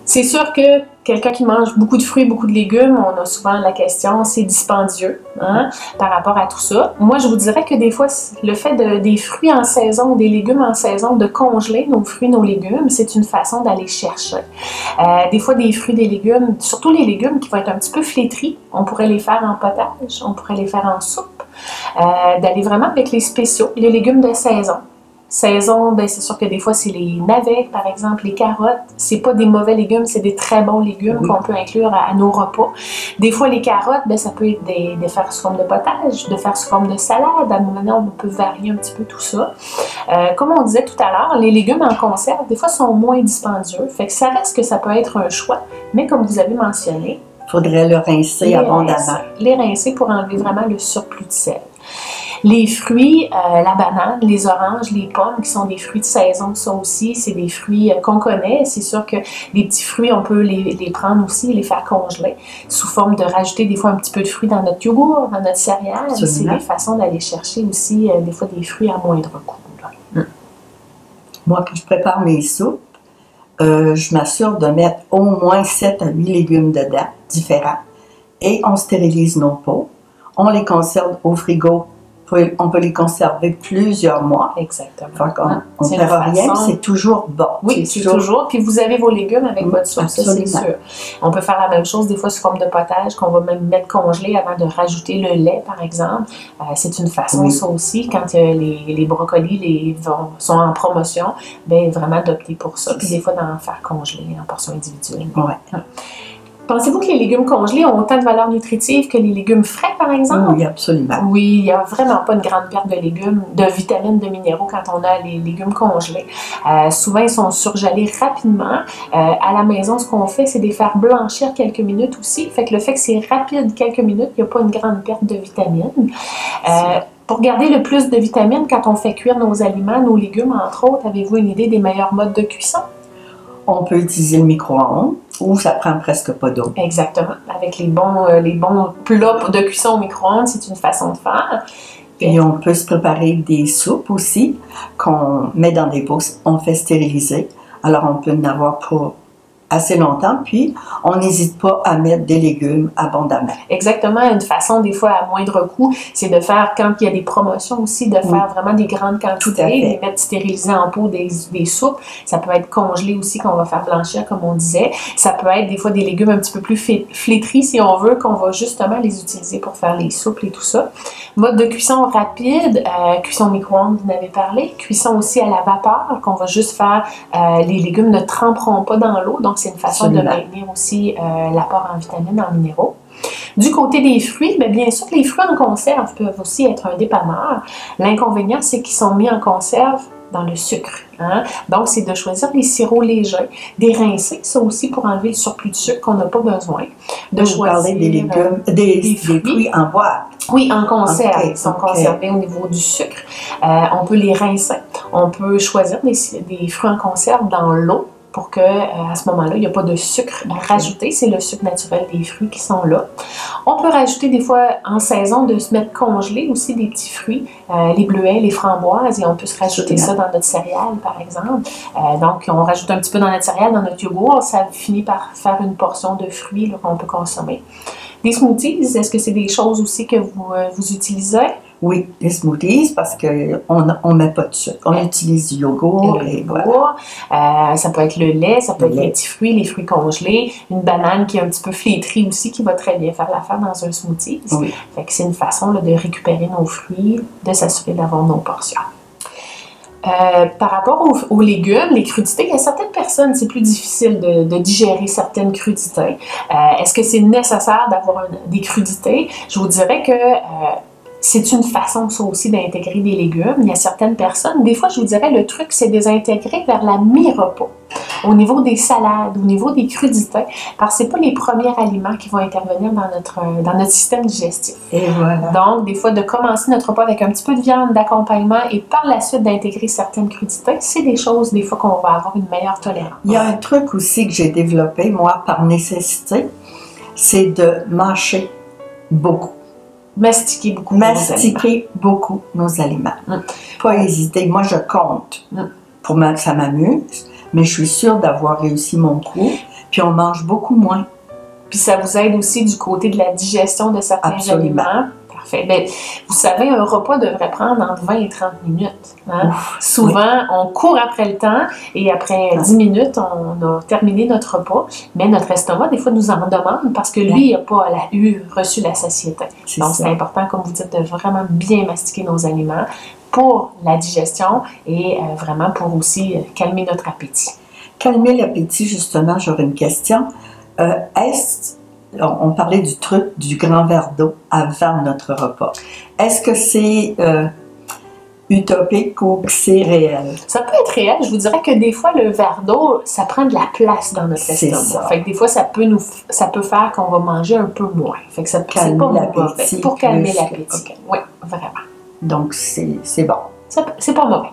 C'est sûr que quelqu'un qui mange beaucoup de fruits, beaucoup de légumes, on a souvent la question, c'est dispendieux hein, par rapport à tout ça. Moi, je vous dirais que des fois, le fait des fruits en saison, des légumes en saison, de congeler nos fruits, nos légumes, c'est une façon d'aller chercher. Des fois, des fruits, des légumes, surtout les légumes qui vont être un petit peu flétris, on pourrait les faire en potage, on pourrait les faire en soupe, d'aller vraiment avec les spéciaux, les légumes de saison. Saison, ben c'est sûr que des fois, c'est les navets, par exemple, les carottes. C'est pas des mauvais légumes, c'est des très bons légumes qu'on peut inclure à nos repas. Des fois, les carottes, ben ça peut être de faire sous forme de potage, de faire sous forme de salade. À un moment donné, on peut varier un petit peu tout ça. Comme on disait tout à l'heure, les légumes en conserve, des fois, sont moins dispendieux. Fait que ça reste que ça peut être un choix. Mais comme vous avez mentionné, il faudrait le rincer abondamment. Les rincer pour enlever vraiment le surplus de sel. Les fruits, la banane, les oranges, les pommes, qui sont des fruits de saison, ça aussi, c'est des fruits qu'on connaît. C'est sûr que les petits fruits, on peut les prendre aussi, les faire congeler, sous forme de rajouter des fois un petit peu de fruits dans notre yogourt, dans notre céréale. C'est des façons d'aller chercher aussi des fois des fruits à moindre coût. Moi, quand je prépare mes soupes, je m'assure de mettre au moins 7 à 8 légumes dedans, différents. Et on stérilise nos pots. On les conserve au frigo. On peut les conserver plusieurs mois. Exactement. On ne perd rien, c'est toujours bon. Oui, c'est toujours. Puis vous avez vos légumes avec votre soupe, ça c'est sûr. On peut faire la même chose des fois sous forme de potage, qu'on va même mettre congelé avant de rajouter le lait, par exemple. C'est une façon, ça aussi, quand les brocolis sont en promotion, bien vraiment d'opter pour ça. Puis des fois d'en faire congeler en portions individuelles. Ouais. Pensez-vous que les légumes congelés ont autant de valeur nutritive que les légumes frais, par exemple? Oui, absolument. Oui, il n'y a vraiment pas une grande perte de légumes, de vitamines, de minéraux quand on a les légumes congelés. Souvent, ils sont surgelés rapidement. À la maison, ce qu'on fait, c'est de les faire blanchir quelques minutes aussi. Fait que le fait que c'est rapide, quelques minutes, il n'y a pas une grande perte de vitamines. Pour garder le plus de vitamines, quand on fait cuire nos aliments, nos légumes, entre autres, avez-vous une idée des meilleurs modes de cuisson? On peut utiliser le micro-ondes ou ça prend presque pas d'eau. Exactement. Avec les bons plats de cuisson au micro-ondes, c'est une façon de faire. Et on peut se préparer des soupes aussi qu'on met dans des pots. On fait stériliser. Alors, on peut en avoir pour assez longtemps, puis on n'hésite pas à mettre des légumes abondamment. Exactement, une façon des fois à moindre coût, c'est de faire, quand il y a des promotions aussi, de faire vraiment des grandes quantités, les mettre stérilisés en pot des soupes. Ça peut être congelé aussi, qu'on va faire blanchir, comme on disait. Ça peut être des fois des légumes un petit peu plus flétris, si on veut, qu'on va justement les utiliser pour faire les soupes et tout ça. Mode de cuisson rapide, cuisson micro-ondes, vous en avez parlé. Cuisson aussi à la vapeur, qu'on va juste faire, les légumes ne tremperont pas dans l'eau, donc c'est une façon de maintenir aussi l'apport en vitamines, en minéraux. Du côté des fruits, bien sûr que les fruits en conserve peuvent aussi être un dépanneur. L'inconvénient, c'est qu'ils sont mis en conserve dans le sucre. Hein? Donc, c'est de choisir des sirops légers, des rincés, ça aussi pour enlever le surplus de sucre qu'on n'a pas besoin. De choisir des légumes, des fruits en boîte. Oui, en conserve. Ils sont conservés au niveau du sucre. On peut les rincer. On peut choisir des fruits en conserve dans l'eau, pour que à ce moment-là, il n'y a pas de sucre rajouté. C'est le sucre naturel des fruits qui sont là. On peut rajouter des fois en saison de se mettre congelé aussi des petits fruits, les bleuets, les framboises, et on peut se rajouter ça dans notre céréale, par exemple. Donc, on rajoute un petit peu dans notre céréale, dans notre yogourt, ça finit par faire une portion de fruits qu'on peut consommer. Des smoothies, est-ce que c'est des choses aussi que vous utilisez? Oui, les smoothies, parce qu'on ne met pas de sucre. On utilise du yogourt et voilà. Ça peut être le lait, ça peut être les petits fruits, les fruits congelés, une banane qui est un petit peu flétrie aussi, qui va très bien faire l'affaire dans un smoothie. Oui. Fait que c'est une façon de récupérer nos fruits, de s'assurer d'avoir nos portions. Par rapport aux légumes, les crudités, il y a certaines personnes, c'est plus difficile de digérer certaines crudités. Est-ce que c'est nécessaire d'avoir des crudités? Je vous dirais que c'est une façon, ça aussi, d'intégrer des légumes. Il y a certaines personnes, des fois, je vous dirais, le truc, c'est de les intégrer vers la mi-repas, au niveau des salades, au niveau des crudités, parce que ce n'est pas les premiers aliments qui vont intervenir dans notre système digestif. Et voilà. Donc, des fois, de commencer notre repas avec un petit peu de viande d'accompagnement et par la suite d'intégrer certaines crudités, c'est des choses, des fois, qu'on va avoir une meilleure tolérance. Il y a un truc aussi que j'ai développé, moi, par nécessité, c'est de mâcher beaucoup. Mastiquer beaucoup. Beaucoup nos aliments. Pas hésiter. Moi, je compte. Ça m'amuse, mais je suis sûre d'avoir réussi mon coup. Puis on mange beaucoup moins. Puis ça vous aide aussi du côté de la digestion de certains Absolument. aliments. Parfait. Bien, vous savez, un repas devrait prendre entre 20 et 30 minutes. Hein? Souvent, on court après le temps et après 10 minutes, on a terminé notre repas. Mais notre estomac, des fois, nous en demande parce que lui, il n'a pas reçu la satiété. Donc, c'est important, comme vous dites, de vraiment bien mastiquer nos aliments pour la digestion et vraiment pour aussi calmer notre appétit. Calmer l'appétit, justement, j'aurais une question. On parlait du truc du grand verre d'eau avant notre repas. Est-ce que c'est utopique ou que c'est réel? Ça peut être réel. Je vous dirais que des fois, le verre d'eau, ça prend de la place dans notre estomac. Fait que des fois, ça peut faire qu'on va manger un peu moins. Fait que c'est pas mauvais pour calmer l'appétit. Okay. Oui, vraiment. Donc, c'est bon. C'est pas mauvais.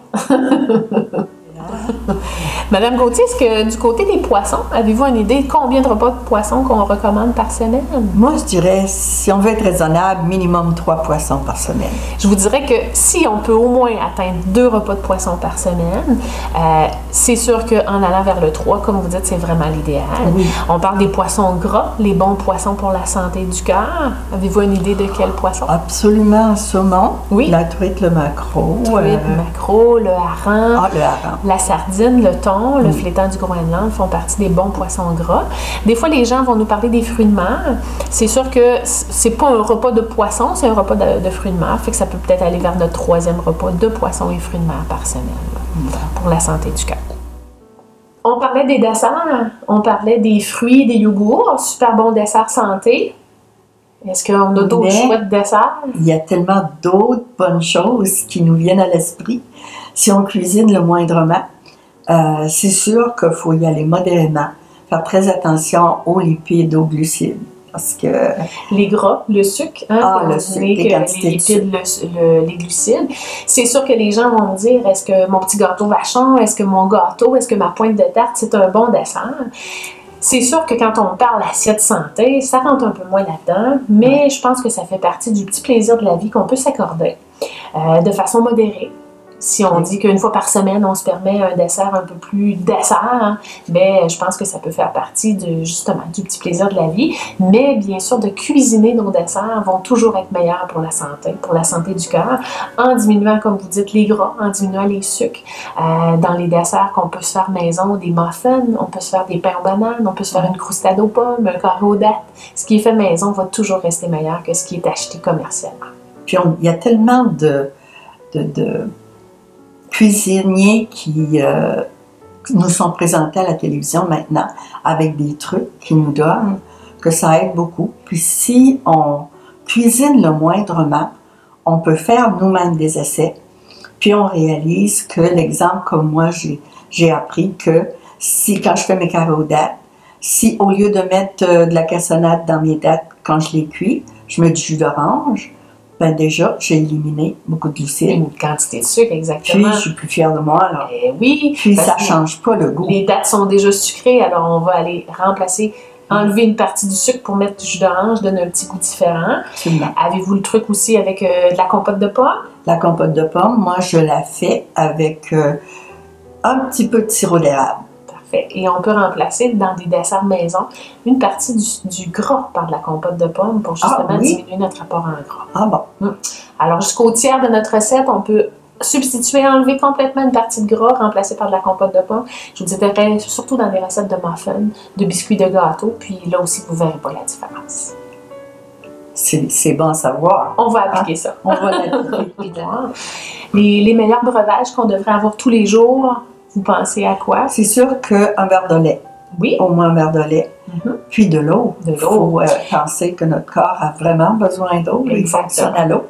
Madame Gauthier, est-ce que du côté des poissons, avez-vous une idée de combien de repas de poissons qu'on recommande par semaine? Moi, je dirais, si on veut être raisonnable, minimum 3 poissons par semaine. Je vous dirais que si on peut au moins atteindre 2 repas de poissons par semaine, c'est sûr qu'en allant vers le 3, comme vous dites, c'est vraiment l'idéal. Oui. On parle des poissons gras, les bons poissons pour la santé du cœur. Avez-vous une idée de quel poisson? Absolument, saumon, oui. La truite, le maquereau. Le maquereau, le hareng. Ah, le hareng. La sardine, le thon, le flétan du Groenland font partie des bons poissons gras. Des fois, les gens vont nous parler des fruits de mer. C'est sûr que c'est pas un repas de poisson, c'est un repas de fruits de mer. Fait que ça peut peut-être aller vers notre 3e repas de poissons et fruits de mer par semaine pour la santé du cœur. On parlait des desserts, on parlait des fruits, des yogourts, super bon dessert santé. Est-ce qu'on a d'autres choix de desserts? Il y a tellement d'autres bonnes choses qui nous viennent à l'esprit. Si on cuisine le moindrement, c'est sûr qu'il faut y aller modérément, faire très attention aux lipides, aux glucides. Parce que les gras, le sucre, le sucre, les quantités les lipides, les glucides. C'est sûr que les gens vont me dire, est-ce que mon petit gâteau vachon, est-ce que mon gâteau, est-ce que ma pointe de tarte, c'est un bon dessert? C'est sûr que quand on parle assiette santé, ça rentre un peu moins là-dedans, mais je pense que ça fait partie du petit plaisir de la vie qu'on peut s'accorder de façon modérée. Si on dit qu'une fois par semaine, on se permet un dessert un peu plus dessert, ben, je pense que ça peut faire partie justement du petit plaisir de la vie. Mais bien sûr, de cuisiner nos desserts vont toujours être meilleurs pour la santé du cœur, en diminuant, comme vous dites, les gras, en diminuant les sucres. Dans les desserts qu'on peut se faire maison, des muffins, on peut se faire des pains aux bananes, on peut se faire une croustade aux pommes, un carré aux dattes. Ce qui est fait maison va toujours rester meilleur que ce qui est acheté commercialement. Puis il y a tellement de cuisiniers qui nous sont présentés à la télévision maintenant avec des trucs qu'ils nous donnent, que ça aide beaucoup. Puis si on cuisine le moindrement, on peut faire nous-mêmes des essais. Puis on réalise que l'exemple comme moi, j'ai appris que si quand je fais mes carrés aux dattes, si au lieu de mettre de la cassonade dans mes dattes quand je les cuis, je mets du jus d'orange, ben déjà, j'ai éliminé beaucoup de glucides. Une quantité de sucre, exactement. Puis, je suis plus fière de moi, alors. Oui. Puis, ça ne change pas le goût. Les dattes sont déjà sucrées, alors on va aller enlever une partie du sucre pour mettre du jus d'orange, donner un petit goût différent. Absolument. Avez-vous le truc aussi avec de la compote de pommes? La compote de pommes, moi, je la fais avec un petit peu de sirop d'érable. Et on peut remplacer dans des desserts maison une partie du gras par de la compote de pommes pour justement diminuer notre apport en gras. Ah bon? Alors, jusqu'au tiers de notre recette, on peut substituer, enlever complètement une partie de gras, remplacer par de la compote de pommes. Je vous dirais surtout dans des recettes de muffins, de biscuits de gâteau, puis là aussi, vous ne verrez pas la différence. C'est bon à savoir. On va appliquer ça. On va l'appliquer. Les meilleurs breuvages qu'on devrait avoir tous les jours, vous pensez à quoi? C'est sûr qu'un verre de lait. Oui. Au moins un verre de lait. Puis de l'eau. Il faut penser que notre corps a vraiment besoin d'eau. Il fonctionne à l'eau.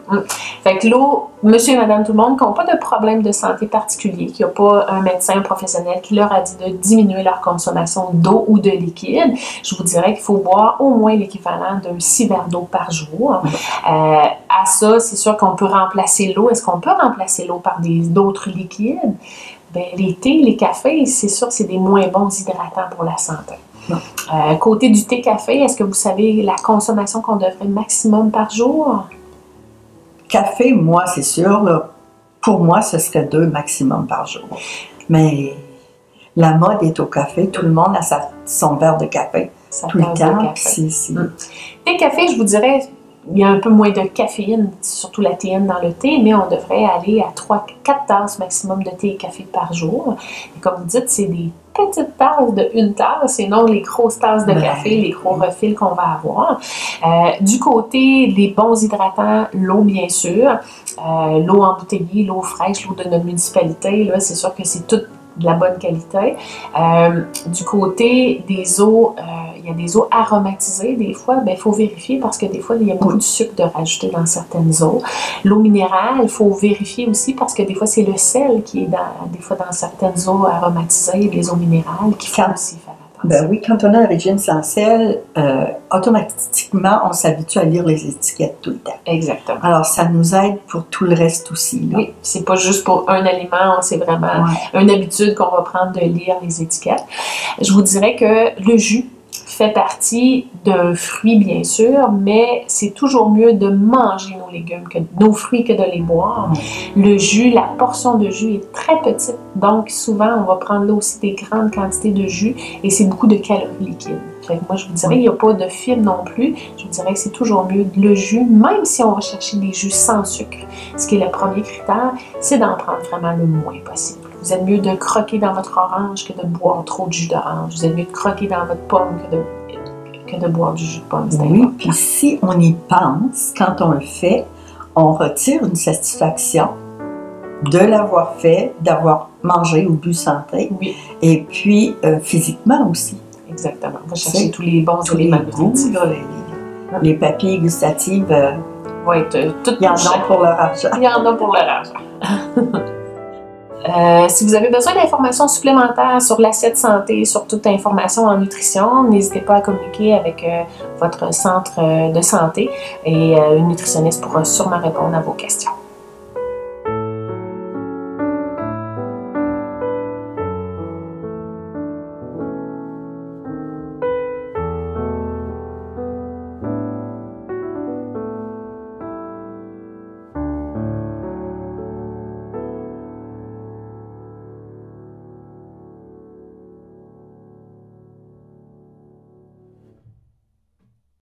Fait que l'eau, monsieur et madame tout le monde qui n'ont pas de problème de santé particulier, qui n'ont pas un médecin professionnel qui leur a dit de diminuer leur consommation d'eau ou de liquide, je vous dirais qu'il faut boire au moins l'équivalent d'un 6 verres d'eau par jour. À ça, c'est sûr qu'on peut remplacer l'eau. Est-ce qu'on peut remplacer l'eau par d'autres liquides? Bien, les thés, les cafés, c'est sûr que c'est des moins bons hydratants pour la santé. Côté du thé-café, est-ce que vous savez la consommation qu'on devrait maximum par jour? Café, moi, c'est sûr. Là, pour moi, ce serait 2 maximum par jour. Mais la mode est au café. Tout le monde a son verre de café Ça tout le tasse temps. de Puis café. c'est- Thé café, je vous dirais, il y a un peu moins de caféine, surtout la théine dans le thé, mais on devrait aller à 3-4 tasses maximum de thé et café par jour. Et comme vous dites, c'est des petites tasses de une tasse et non les grosses tasses de Ben, café, les gros refils qu'on va avoir. Du côté des bons hydratants, l'eau bien sûr, l'eau embouteillée, l'eau fraîche, l'eau de notre municipalité, là, c'est sûr que c'est toute de la bonne qualité. Du côté des eaux, il y a des eaux aromatisées des fois, il faut vérifier parce que des fois, il y a beaucoup de sucre de rajouter dans certaines eaux. L'eau minérale, il faut vérifier aussi parce que des fois, c'est le sel qui est des fois dans certaines eaux aromatisées, les eaux minérales, qu'il faut aussi faire attention. Ben oui, quand on a un régime sans sel, automatiquement, on s'habitue à lire les étiquettes tout le temps. Exactement. Alors, ça nous aide pour tout le reste aussi. Là. Oui, c'est pas juste pour un aliment, c'est vraiment une habitude qu'on va prendre de lire les étiquettes. Je vous dirais que le jus fait partie d'un fruit, bien sûr, mais c'est toujours mieux de manger nos fruits que de les boire. Le jus, la portion de jus est très petite, donc souvent, on va prendre là aussi des grandes quantités de jus et c'est beaucoup de calories liquides. Fait que moi, je vous dirais, il n'y a pas de fibres non plus. Je vous dirais que c'est toujours mieux le jus, même si on va chercher des jus sans sucre. Ce qui est le premier critère, c'est d'en prendre vraiment le moins possible. Vous êtes mieux de croquer dans votre orange que de boire trop de jus d'orange. Vous êtes mieux de croquer dans votre pomme que de boire du jus de pomme. Oui, puis si on y pense, quand on le fait, on retire une satisfaction de l'avoir fait, d'avoir mangé ou bu santé, Oui, et puis physiquement aussi. exactement. On va chercher tous les bons éléments nutritifs. Là, les papilles gustatives, Oui, tout il y en a pour leur argent. Il y en a pour leur argent. Si vous avez besoin d'informations supplémentaires sur l'assiette santé, sur toute information en nutrition, n'hésitez pas à communiquer avec votre centre de santé et une nutritionniste pourra sûrement répondre à vos questions.